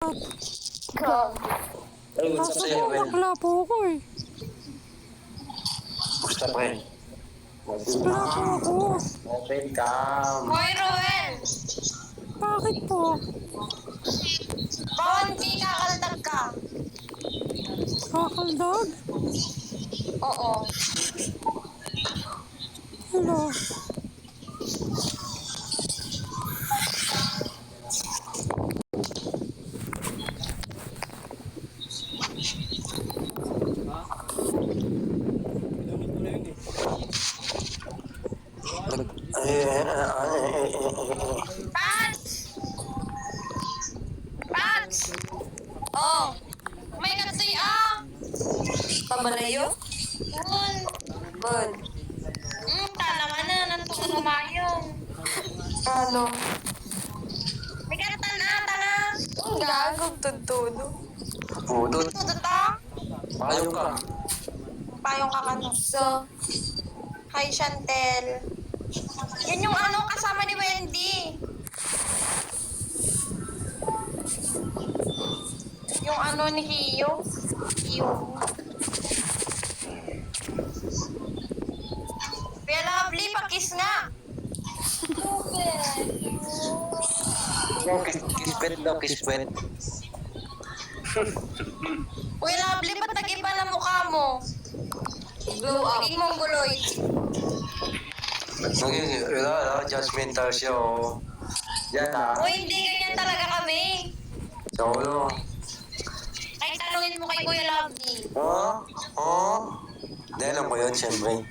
Gag. Ay, what's up Kaso sa'yo, po, Well? bakla po ako eh. Gusto pa rin. Bakla po ako. Open cam. Hoy, Roel! Bakit po? Bawal di kakaldag ka. Kakaldag? Oo. Hello. Pats! Pats! Oh. May katoy Pabalayo? Bun. Bun. Tanawa na. Nantukan lumayong. Ano? May katan tana. Ang gagawag tuntuno. Pudot. Tudot ta? Payong ka. Payong kakanuso. Hi, Chantel. Yan yung kasama ni Wendy. Yung ni Hiyo. Hiyo. Kuya Lovely, pakis nga. Kispet daw, kispet. Kuya Lovely, ba't nag-iba na mukha mo? Glow up. Hindi mong guloy. Naging, wala, judgmental siya, oh. Yan, O hindi, ganyan talaga kami. Solo. Kahit tanungin mo kay Kuya Lovely. Oh? Oh? Dahil alam mo yun, siyempre.